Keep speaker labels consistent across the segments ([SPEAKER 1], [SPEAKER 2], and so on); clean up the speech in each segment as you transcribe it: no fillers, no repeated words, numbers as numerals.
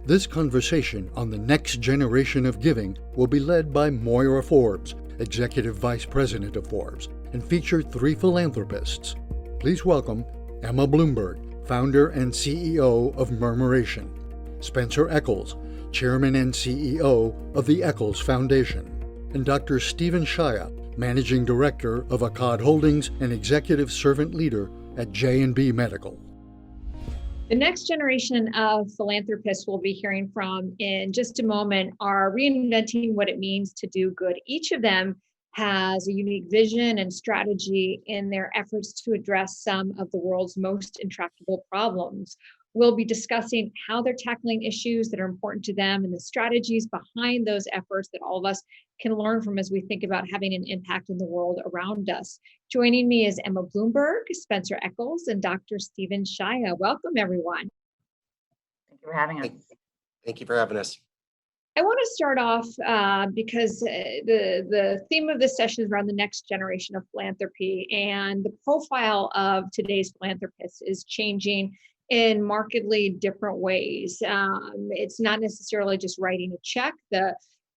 [SPEAKER 1] This conversation on the next generation of giving will be led by Moira Forbes, Executive Vice President of Forbes, and feature 3 philanthropists. Please welcome Emma Bloomberg, Founder and CEO of Murmuration, Spencer Eccles, Chairman and CEO of the Eccles Foundation, and Dr. Stephen Shaya, Managing Director of Akkad Holdings and Executive Servant Leader at J&B Medical.
[SPEAKER 2] The next generation of philanthropists we'll be hearing from in just a moment are reinventing what it means to do good. Each of them has a unique vision and strategy in their efforts to address some of the world's most intractable problems. We'll be discussing how they're tackling issues that are important to them and the strategies behind those efforts that all of us can learn from as we think about having an impact in the world around us. Joining me is Emma Bloomberg, Spencer Eccles, and Dr. Stephen Shaya. Welcome, everyone.
[SPEAKER 3] Thank you for having us.
[SPEAKER 4] Thank you for having us.
[SPEAKER 2] I want to start off because the theme of this session is around the next generation of philanthropy, and the profile of today's philanthropists is changing in markedly different ways. It's not necessarily just writing a check.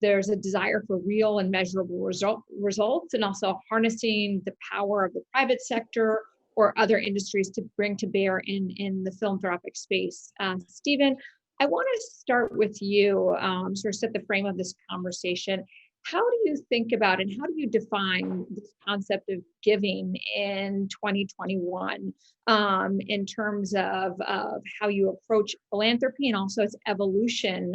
[SPEAKER 2] There's a desire for real and measurable results, and also harnessing the power of the private sector or other industries to bring to bear in the philanthropic space. Stephen, I want to start with you, sort of set the frame of this conversation. How do you think about and how do you define this concept of giving in 2021 in terms of how you approach philanthropy and also its evolution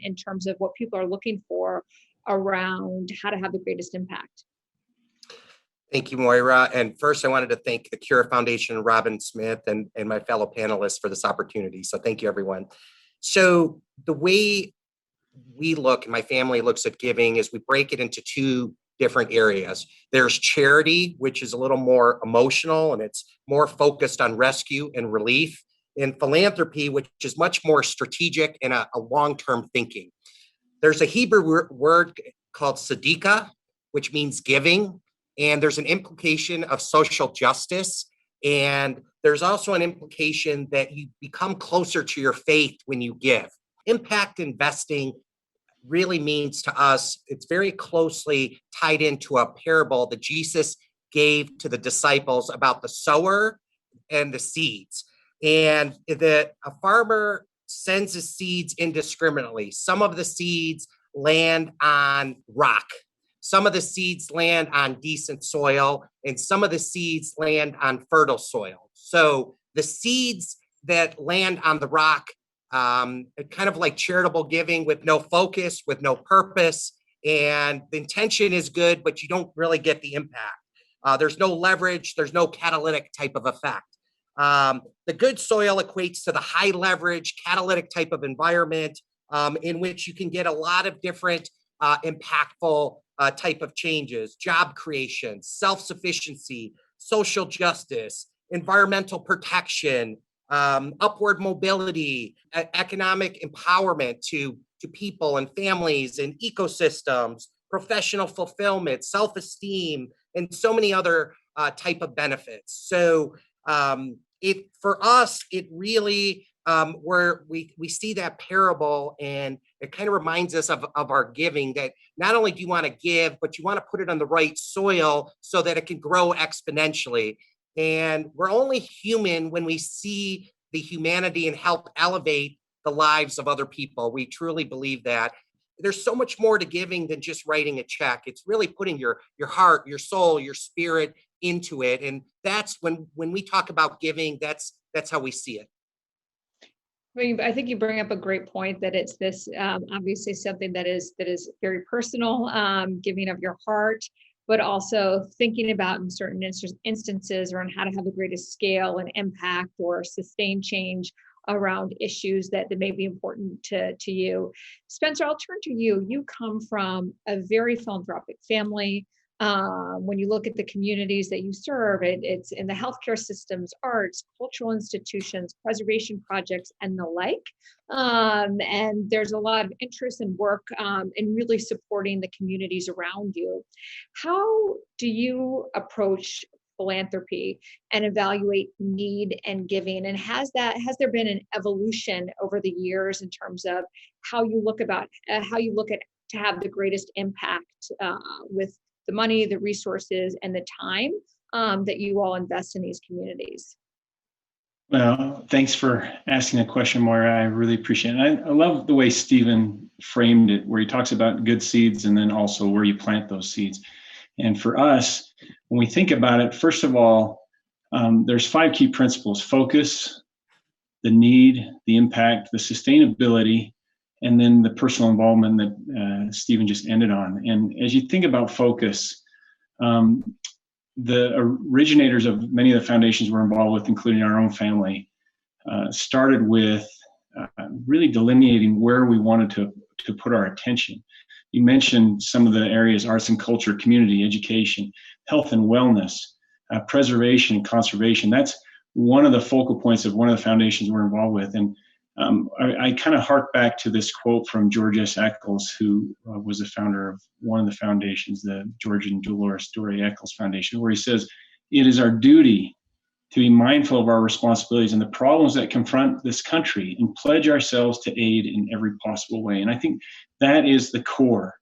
[SPEAKER 2] in terms of what people are looking for around how to have the greatest impact?
[SPEAKER 4] Thank you, Moira. And first, I wanted to thank the Cure Foundation, Robin Smith, and my fellow panelists for this opportunity. So thank you, everyone. So the way we look, and my family looks at giving, is we break it into 2 different areas. There's charity, which is a little more emotional, and it's more focused on rescue and relief. And philanthropy, which is much more strategic and a long-term thinking. There's a Hebrew word called tzedakah, which means giving, and there's an implication of social justice. And there's also an implication that you become closer to your faith when you give. Impact investing really means to us, it's very closely tied into a parable that Jesus gave to the disciples about the sower and the seeds. And that a farmer sends his seeds indiscriminately. Some of the seeds land on rock. Some of the seeds land on decent soil, and some of the seeds land on fertile soil. So the seeds that land on the rock, kind of like charitable giving with no focus, with no purpose, and the intention is good, but you don't really get the impact. There's no leverage, there's no catalytic type of effect. The good soil equates to the high leverage, catalytic type of environment in which you can get a lot of different impactful type of changes: job creation, self-sufficiency, social justice, environmental protection, upward mobility, economic empowerment to people and families and ecosystems, professional fulfillment, self-esteem, and so many other type of benefits. So for us, it really where we see that parable, and it kind of reminds us of our giving, that not only do you want to give, but you want to put it on the right soil so that it can grow exponentially. And we're only human when we see the humanity and help elevate the lives of other people. We truly believe that. There's so much more to giving than just writing a check. It's really putting your heart, your soul, your spirit into it. And that's when we talk about giving, that's how we see it.
[SPEAKER 2] I think you bring up a great point that it's this obviously something that is very personal, giving of your heart, but also thinking about in certain instances around how to have the greatest scale and impact or sustain change around issues that may be important to you. Spencer, I'll turn to you. You come from a very philanthropic family. When you look at the communities that you serve, it's in the healthcare systems, arts, cultural institutions, preservation projects, and the like. And there's a lot of interest and work in really supporting the communities around you. How do you approach philanthropy and evaluate need and giving? And has there been an evolution over the years in terms of how you look at to have the greatest impact with the money, the resources, and the time that you all invest in these communities?
[SPEAKER 5] Well, thanks for asking that question, Moira. I really appreciate it. I love the way Stephen framed it, where he talks about good seeds and then also where you plant those seeds. And for us, when we think about it, first of all, there's 5 key principles: focus, the need, the impact, the sustainability, and then the personal involvement that Stephen just ended on. And as you think about focus, the originators of many of the foundations we're involved with, including our own family, started with really delineating where we wanted to put our attention. You mentioned some of the areas: arts and culture, community, education, health and wellness, preservation and conservation. That's one of the focal points of one of the foundations we're involved with. And I kind of hark back to this quote from George S. Eccles, who was the founder of one of the foundations, the George and Dolores Dore Eccles Foundation, where he says, "It is our duty to be mindful of our responsibilities and the problems that confront this country and pledge ourselves to aid in every possible way." And I think that is the core.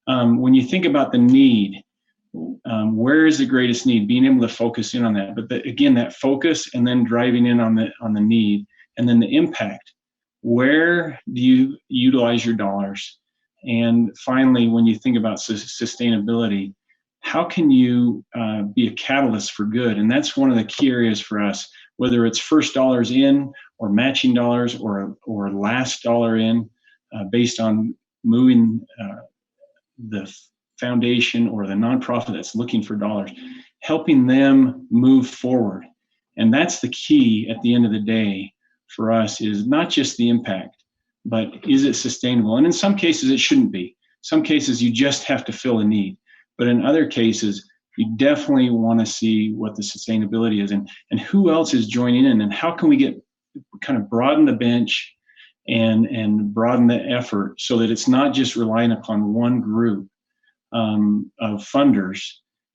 [SPEAKER 5] When you think about the need, where is the greatest need? Being able to focus in on that. But again, that focus and then driving in on the need, and then the impact. Where do you utilize your dollars? And finally, when you think about sustainability, how can you be a catalyst for good? And that's one of the key areas for us, whether it's first dollars in or matching dollars or last dollar in, based on moving the foundation or the nonprofit that's looking for dollars, helping them move forward. And that's the key at the end of the day for us, is not just the impact, but is it sustainable? And in some cases, it shouldn't be. Some cases, you just have to fill a need. But in other cases, you definitely want to see what the sustainability is and who else is joining in, and how can we kind of broaden the bench and broaden the effort so that it's not just relying upon one group of funders.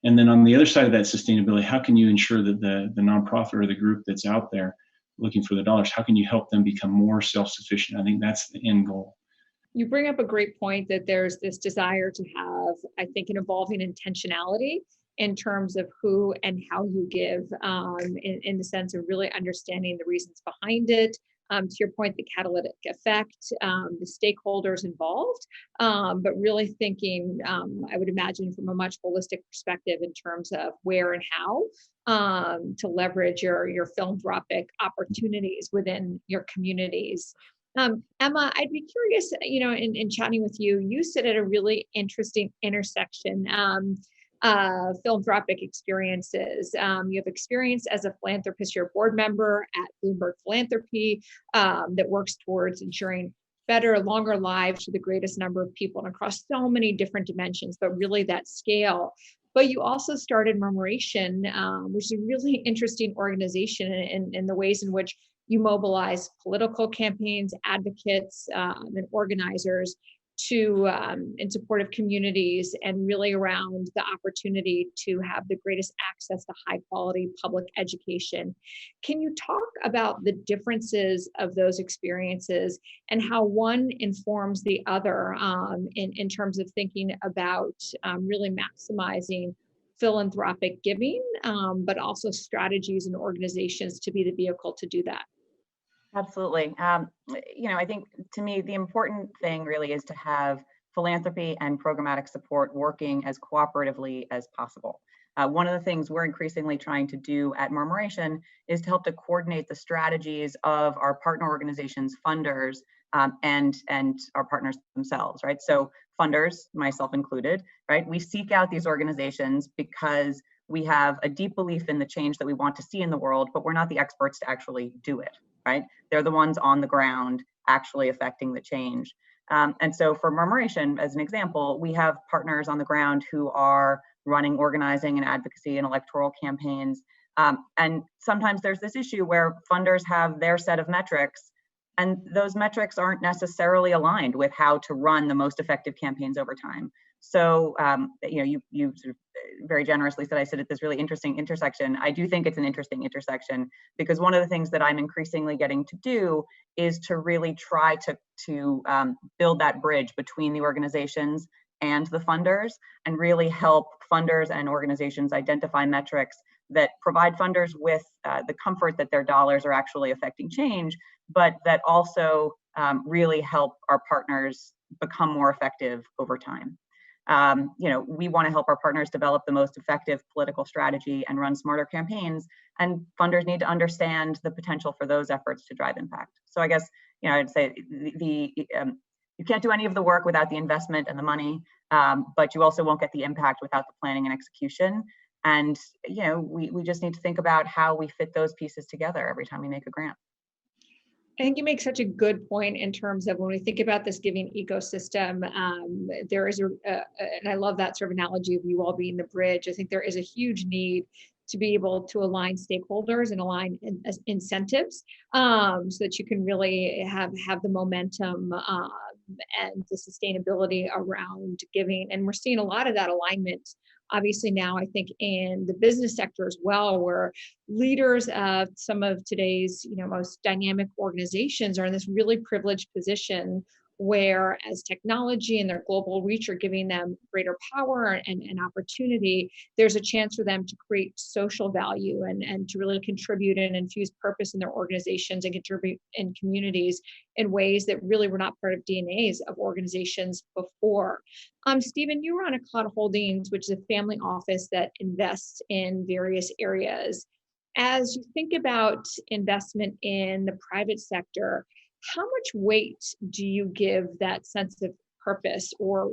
[SPEAKER 5] And then on the other side of that sustainability, how can you ensure that the nonprofit or the group that's out there looking for the dollars, how can you help them become more self-sufficient? I think that's the end goal.
[SPEAKER 2] You bring up a great point that there's this desire to have, I think, an evolving intentionality in terms of who and how you give, in the sense of really understanding the reasons behind it. To your point, the catalytic effect, the stakeholders involved, but really thinking, I would imagine, from a much holistic perspective in terms of where and how to leverage your philanthropic opportunities within your communities. Emma, I'd be curious, in chatting with you, you sit at a really interesting intersection. Philanthropic experiences. You have experience as a philanthropist. You're a board member at Bloomberg Philanthropy that works towards ensuring better, longer lives for the greatest number of people and across so many different dimensions, but really that scale. But you also started Murmuration, which is a really interesting organization in the ways in which you mobilize political campaigns, advocates, and organizers to in support of communities, and really around the opportunity to have the greatest access to high quality public education. Can you talk about the differences of those experiences and how one informs the other in terms of thinking about really maximizing philanthropic giving, but also strategies and organizations to be the vehicle to do that?
[SPEAKER 3] Absolutely. I think, to me, the important thing really is to have philanthropy and programmatic support working as cooperatively as possible. One of the things we're increasingly trying to do at Murmuration is to help to coordinate the strategies of our partner organizations, funders, and our partners themselves, right? So funders, myself included, right? We seek out these organizations because we have a deep belief in the change that we want to see in the world, but we're not the experts to actually do it, right? They're the ones on the ground actually affecting the change. And so for Murmuration, as an example, we have partners on the ground who are running organizing and advocacy and electoral campaigns. And sometimes there's this issue where funders have their set of metrics, and those metrics aren't necessarily aligned with how to run the most effective campaigns over time. So, you sort of very generously said I sit at this really interesting intersection. I do think it's an interesting intersection because one of the things that I'm increasingly getting to do is to really try to build that bridge between the organizations and the funders, and really help funders and organizations identify metrics that provide funders with the comfort that their dollars are actually affecting change, but that also really help our partners become more effective over time. We want to help our partners develop the most effective political strategy and run smarter campaigns, and funders need to understand the potential for those efforts to drive impact. So I guess, I'd say you can't do any of the work without the investment and the money, but you also won't get the impact without the planning and execution. And, we just need to think about how we fit those pieces together every time we make a grant.
[SPEAKER 2] I think you make such a good point in terms of when we think about this giving ecosystem, there is and I love that sort of analogy of you all being the bridge. I think there is a huge need to be able to align stakeholders and align incentives so that you can really have the momentum and the sustainability around giving. And we're seeing a lot of that alignment obviously now, I think, in the business sector as well, where leaders of some of today's most dynamic organizations are in this really privileged position where, as technology and their global reach are giving them greater power and opportunity, there's a chance for them to create social value and to really contribute and infuse purpose in their organizations and contribute in communities in ways that really were not part of DNAs of organizations before. Stephen, you were on Akkad Holdings, which is a family office that invests in various areas. As you think about investment in the private sector, how much weight do you give that sense of purpose or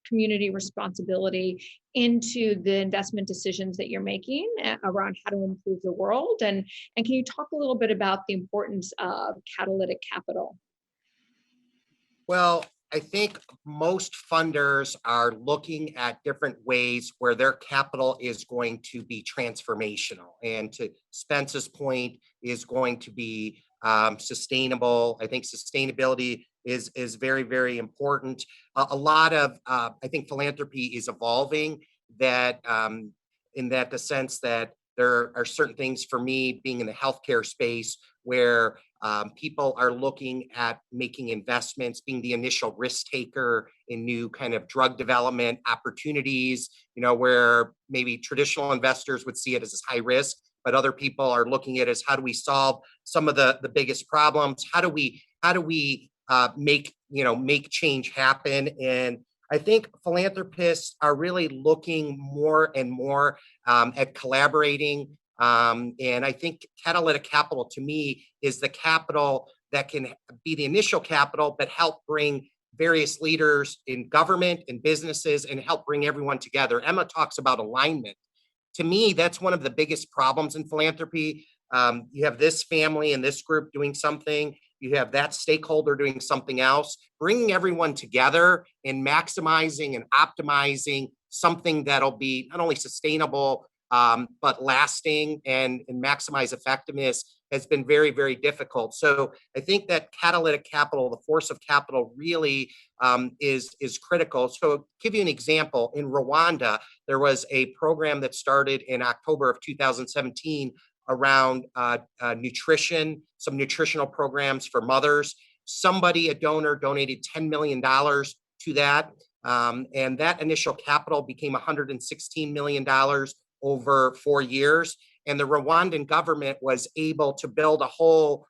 [SPEAKER 2] community responsibility into the investment decisions that you're making around how to improve the world? And can you talk a little bit about the importance of catalytic capital?
[SPEAKER 4] Well, I think most funders are looking at different ways where their capital is going to be transformational. And to Spence's point, is going to be sustainable. I think sustainability is very, very important. A lot of, I think philanthropy is evolving that in that the sense that there are certain things for me being in the healthcare space where people are looking at making investments, being the initial risk taker in new kind of drug development opportunities, where maybe traditional investors would see it as high risk, but other people are looking at it as how do we solve some of the biggest problems? How do we make change happen? And I think philanthropists are really looking more and more at collaborating. And I think catalytic capital to me is the capital that can be the initial capital, but help bring various leaders in government and businesses and help bring everyone together. Emma talks about alignment. To me, that's one of the biggest problems in philanthropy. You have this family and this group doing something. You have that stakeholder doing something else. Bringing everyone together and maximizing and optimizing something that'll be not only sustainable, but lasting and maximize effectiveness has been very, very difficult. So I think that catalytic capital, the force of capital, really is critical. So to give you an example, in Rwanda, there was a program that started in October of 2017 around nutrition, some nutritional programs for mothers. A donor donated $10 million to that. And that initial capital became $116 million over 4 years. And the Rwandan government was able to build a whole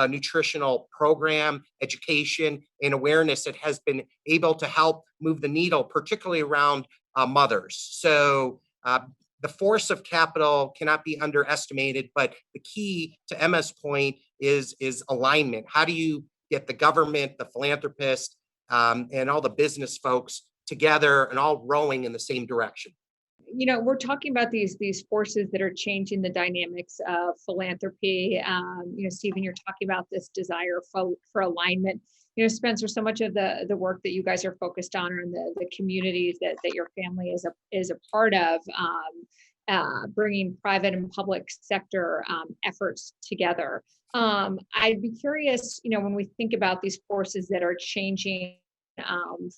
[SPEAKER 4] nutritional program, education, and awareness that has been able to help move the needle, particularly around mothers. So the force of capital cannot be underestimated, but the key to Emma's point is alignment. How do you get the government, the philanthropists, and all the business folks together and all rowing in the same direction?
[SPEAKER 2] We're talking about these forces that are changing the dynamics of philanthropy. Stephen, you're talking about this desire for alignment. Spencer, so much of the work that you guys are focused on are in the communities that your family is a part of, bringing private and public sector efforts together. I'd be curious, when we think about these forces that are changing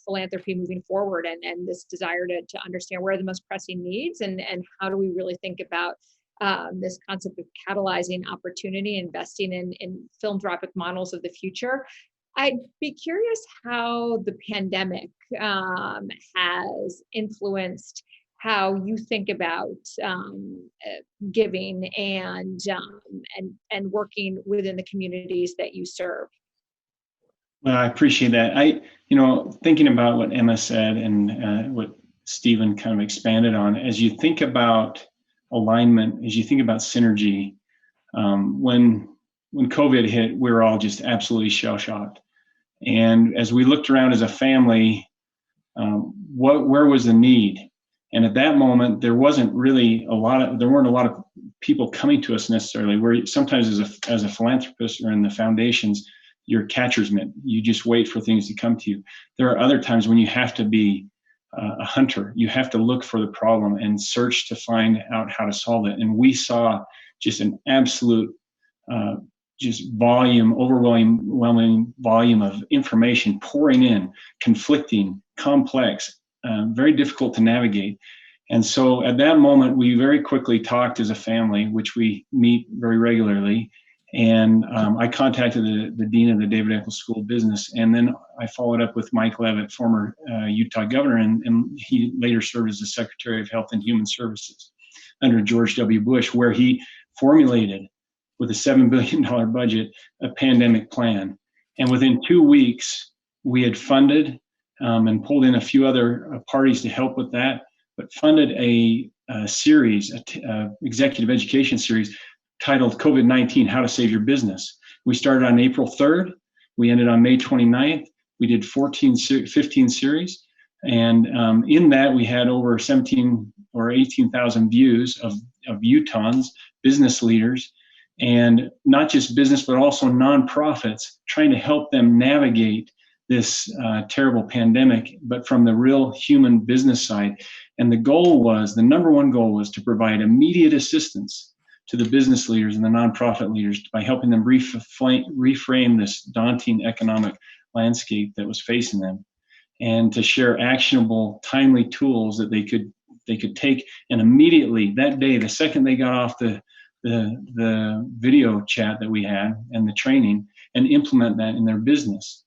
[SPEAKER 2] philanthropy moving forward, and this desire to understand where are the most pressing needs, and how do we really think about this concept of catalyzing opportunity, investing in philanthropic models of the future. I'd be curious how the pandemic has influenced how you think about giving and working within the communities that you serve.
[SPEAKER 5] Well, I appreciate that. Thinking about what Emma said and what Stephen kind of expanded on, as you think about alignment, as you think about synergy, when COVID hit, we were all just absolutely shell-shocked. And as we looked around as a family, where was the need? And at that moment, there weren't a lot of people coming to us necessarily. Where sometimes as a philanthropist or in the foundations, you're catcher's mitt. You just wait for things to come to you. There are other times when you have to be a hunter. You have to look for the problem and search to find out how to solve it. And we saw just an absolute overwhelming volume of information pouring in, conflicting, complex, very difficult to navigate. And so at that moment, we very quickly talked as a family, which we meet very regularly. And I contacted the dean of the David Eccles School of Business. And then I followed up with Mike Leavitt, former Utah governor, and he later served as the Secretary of Health and Human Services under George W. Bush, where he formulated, with a $7 billion budget, a pandemic plan. And within 2 weeks, we had funded and pulled in a few other parties to help with that, but funded a series, executive education series titled COVID-19, How to Save Your Business. We started on April 3rd. We ended on May 29th. We did 15 series. And in that, we had over 17 or 18,000 views of Utahns, business leaders, and not just business, but also nonprofits, trying to help them navigate this terrible pandemic, but from the real human business side. And the number one goal was to provide immediate assistance to the business leaders and the nonprofit leaders by helping them reframe this daunting economic landscape that was facing them, and to share actionable, timely tools that they could take and immediately that day, the second they got off the video chat that we had and the training, and implement that in their business.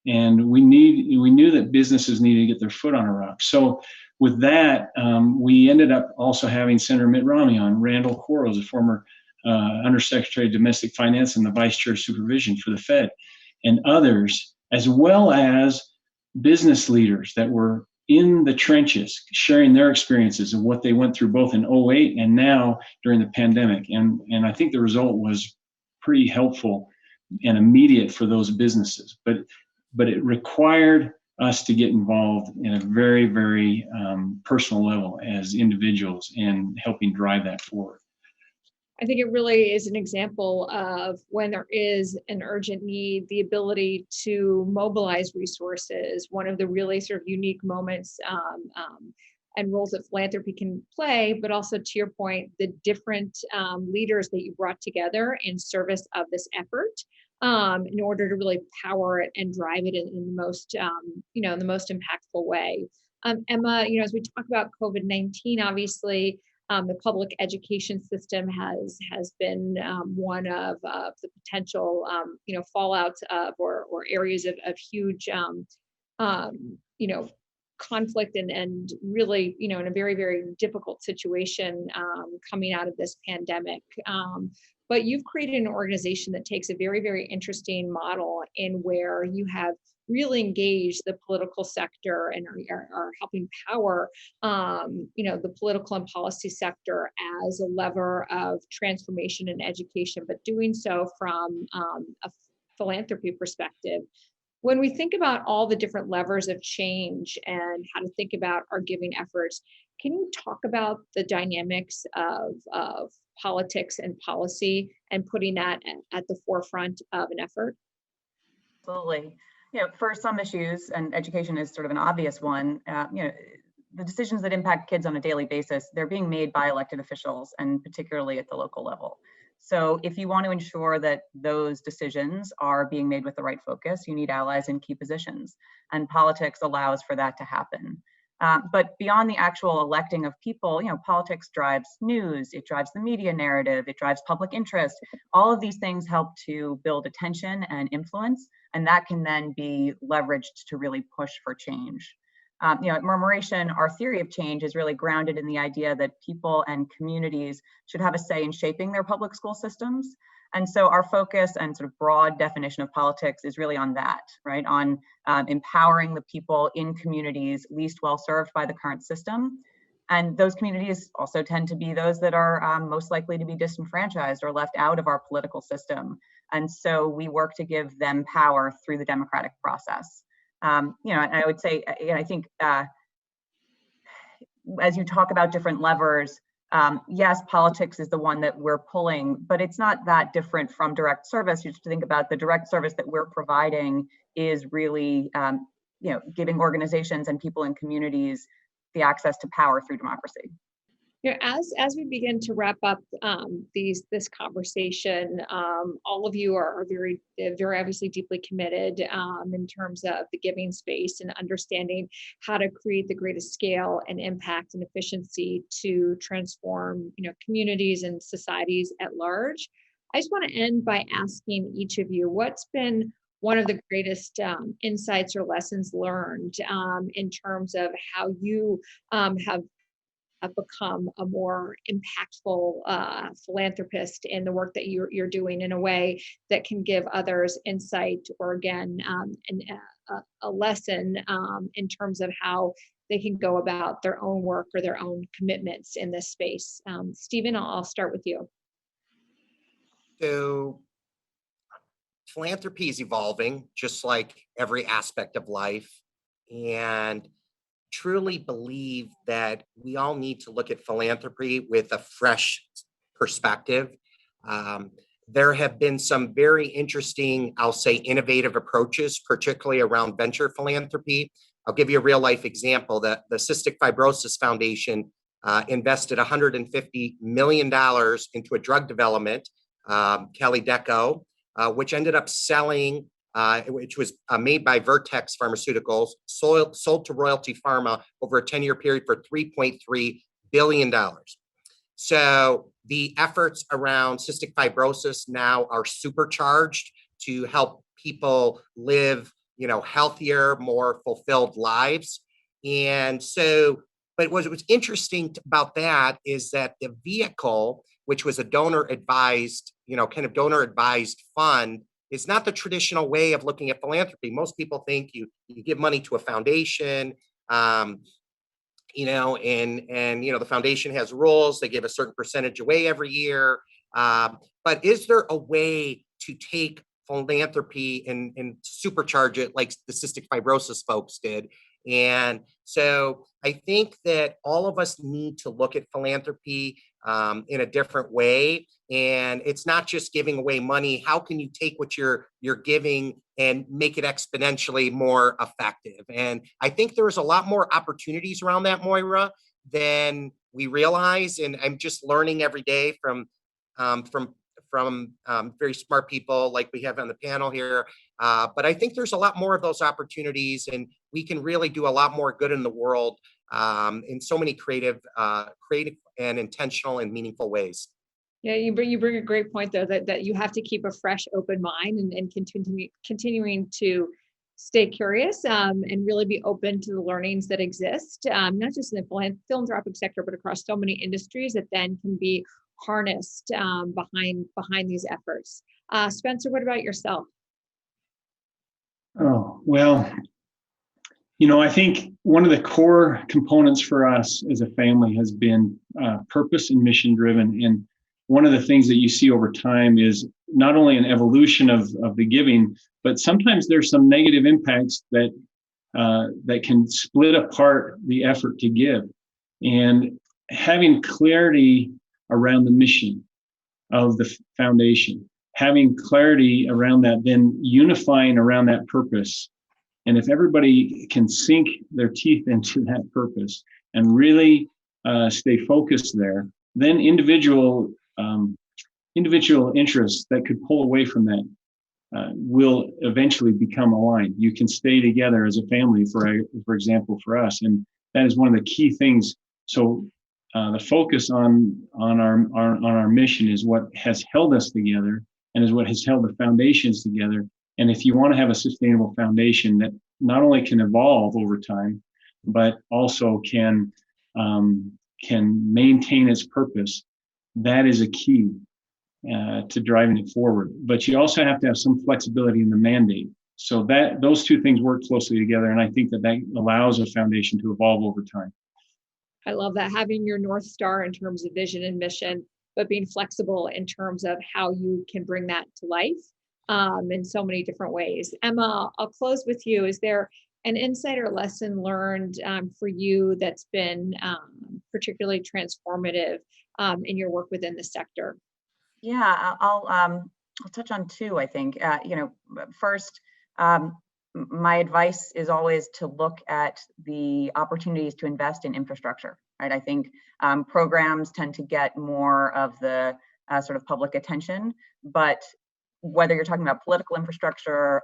[SPEAKER 5] And we knew that businesses needed to get their foot on a rock. So with that, we ended up also having Senator Mitt Romney on, Randall Quarles, a former Undersecretary of Domestic Finance and the Vice Chair of Supervision for the Fed, and others, as well as business leaders that were in the trenches, sharing their experiences and what they went through both in 2008 and now during the pandemic. And I think the result was pretty helpful and immediate for those businesses. But it required us to get involved in a very, very personal level as individuals and helping drive that forward.
[SPEAKER 2] I think it really is an example of when there is an urgent need, the ability to mobilize resources. One of the really sort of unique moments and roles that philanthropy can play, but also to your point, the different leaders that you brought together in service of this effort in order to really power it and drive it in the most, in the most impactful way. Emma, as we talk about COVID-19, obviously, the public education system has been one of the potential, fallouts of or areas of huge, conflict and really, in a very, very difficult situation coming out of this pandemic. But you've created an organization that takes a very, very interesting model in where you have really engaged the political sector and are helping power, the political and policy sector as a lever of transformation and education, but doing so from a philanthropy perspective. When we think about all the different levers of change and how to think about our giving efforts, can you talk about the dynamics of politics and policy and putting that at the forefront of an effort?
[SPEAKER 3] Absolutely. For some issues, and education is sort of an obvious one, the decisions that impact kids on a daily basis, they're being made by elected officials, and particularly at the local level. So if you want to ensure that those decisions are being made with the right focus, you need allies in key positions, and politics allows for that to happen. But beyond the actual electing of people, politics drives news, it drives the media narrative, it drives public interest. All of these things help to build attention and influence, and that can then be leveraged to really push for change. At Murmuration, our theory of change is really grounded in the idea that people and communities should have a say in shaping their public school systems. And so our focus and sort of broad definition of politics is really on that, right? On empowering the people in communities least well served by the current system. And those communities also tend to be those that are most likely to be disenfranchised or left out of our political system. And so we work to give them power through the democratic process. And I would say, I think as you talk about different levers, yes, politics is the one that we're pulling, but it's not that different from direct service. You have to think about the direct service that we're providing is really, giving organizations and people in communities the access to power through democracy.
[SPEAKER 2] As we begin to wrap up this conversation, all of you are very obviously deeply committed in terms of the giving space and understanding how to create the greatest scale and impact and efficiency to transform, communities and societies at large. I just want to end by asking each of you, what's been one of the greatest insights or lessons learned in terms of how you have become a more impactful philanthropist in the work that you're doing in a way that can give others insight or again a lesson in terms of how they can go about their own work or their own commitments in this space. Stephen, I'll start with you.
[SPEAKER 4] So philanthropy is evolving just like every aspect of life, and truly believe that we all need to look at philanthropy with a fresh perspective. There have been some very interesting, I'll say, innovative approaches, particularly around venture philanthropy. I'll give you a real life example. The Cystic Fibrosis Foundation invested $150 million into a drug development, Catalytic, which ended up selling, which was made by Vertex Pharmaceuticals, sold to Royalty Pharma over a 10-year period for $3.3 billion. So the efforts around cystic fibrosis now are supercharged to help people live, healthier, more fulfilled lives. And so, but what was interesting about that is that the vehicle, which was a donor-advised, donor advised fund, is not the traditional way of looking at philanthropy. Most people think you give money to a foundation, and the foundation has rules. They give a certain percentage away every year. But is there a way to take philanthropy and supercharge it like the cystic fibrosis folks did? And so I think that all of us need to look at philanthropy in a different way. And it's not just giving away money. How can you take what you're giving and make it exponentially more effective? And I think there's a lot more opportunities around that, Moira, than we realize. And I'm just learning every day from very smart people like we have on the panel here. But I think there's a lot more of those opportunities, and we can really do a lot more good in the world in so many creative and intentional and meaningful ways.
[SPEAKER 2] Yeah, you bring a great point though, that you have to keep a fresh, open mind and continuing to stay curious and really be open to the learnings that exist, not just in the philanthropic sector, but across so many industries that then can be harnessed behind these efforts. Spencer, what about yourself?
[SPEAKER 5] Oh, well, I think one of the core components for us as a family has been purpose and mission driven. And one of the things that you see over time is not only an evolution of the giving, but sometimes there's some negative impacts that can split apart the effort to give. And having clarity around the mission of the foundation, having clarity around that, then unifying around that purpose. And if everybody can sink their teeth into that purpose and really stay focused there, then individual individual interests that could pull away from that will eventually become aligned. You can stay together as a family, for example, for us, and that is one of the key things. So the focus on our mission is what has held us together, and is what has held the foundations together. And if you want to have a sustainable foundation that not only can evolve over time, but also can maintain its purpose, that is a key to driving it forward. But you also have to have some flexibility in the mandate. So that those two things work closely together, and I think that allows a foundation to evolve over time.
[SPEAKER 2] I love that, having your North Star in terms of vision and mission, but being flexible in terms of how you can bring that to life in so many different ways. Emma, I'll close with you. Is there an insight or lesson learned for you that's been particularly transformative in your work within the sector?
[SPEAKER 3] Yeah, I'll touch on two, I think. First, my advice is always to look at the opportunities to invest in infrastructure, right? I think programs tend to get more of the sort of public attention, but whether you're talking about political infrastructure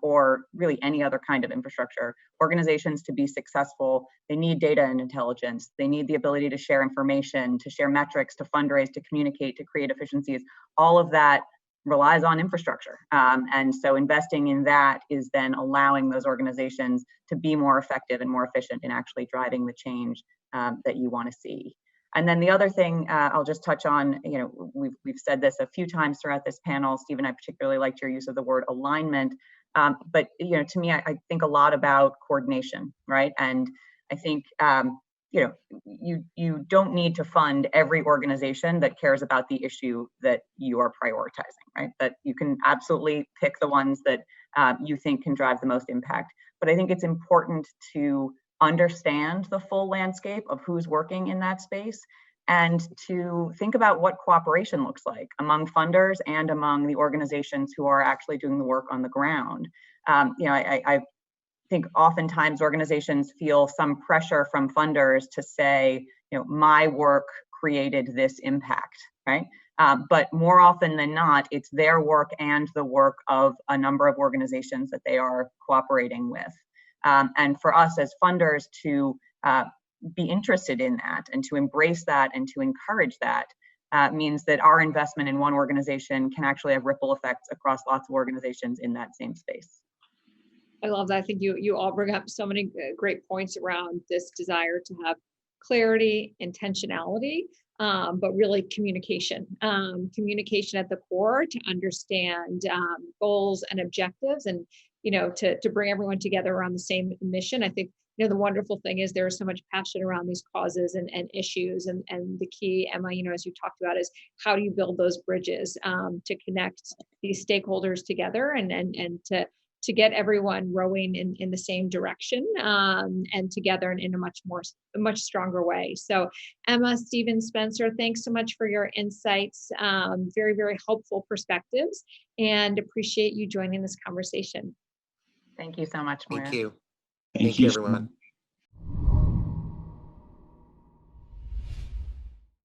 [SPEAKER 3] or really any other kind of infrastructure, organizations to be successful, they need data and intelligence. They need the ability to share information, to share metrics, to fundraise, to communicate, to create efficiencies. All of that relies on infrastructure. And so investing in that is then allowing those organizations to be more effective and more efficient in actually driving the change that you want to see. And then the other thing I'll just touch on, we've said this a few times throughout this panel. Stephen, I particularly liked your use of the word alignment. But to me, I think a lot about coordination, right? And I think you don't need to fund every organization that cares about the issue that you are prioritizing, right? That you can absolutely pick the ones that you think can drive the most impact. But I think it's important to understand the full landscape of who's working in that space, and to think about what cooperation looks like among funders and among the organizations who are actually doing the work on the ground. I think oftentimes organizations feel some pressure from funders to say, my work created this impact, right? But more often than not, it's their work and the work of a number of organizations that they are cooperating with. And for us as funders to be interested in that and to embrace that and to encourage that means that our investment in one organization can actually have ripple effects across lots of organizations in that same space.
[SPEAKER 2] I love that. I think you all bring up so many great points around this desire to have clarity, intentionality, but really communication. Communication at the core to understand goals and objectives, and to bring everyone together around the same mission. I think the wonderful thing is there is so much passion around these causes and issues, and the key, Emma, as you talked about, is how do you build those bridges to connect these stakeholders together and to get everyone rowing in the same direction and together in a much stronger way. So Emma, Stephen, Spencer, thanks so much for your insights, very, very helpful perspectives, and appreciate you joining this conversation.
[SPEAKER 3] Thank you so much, Moira.
[SPEAKER 4] Thank you.
[SPEAKER 5] Thank you,
[SPEAKER 4] everyone.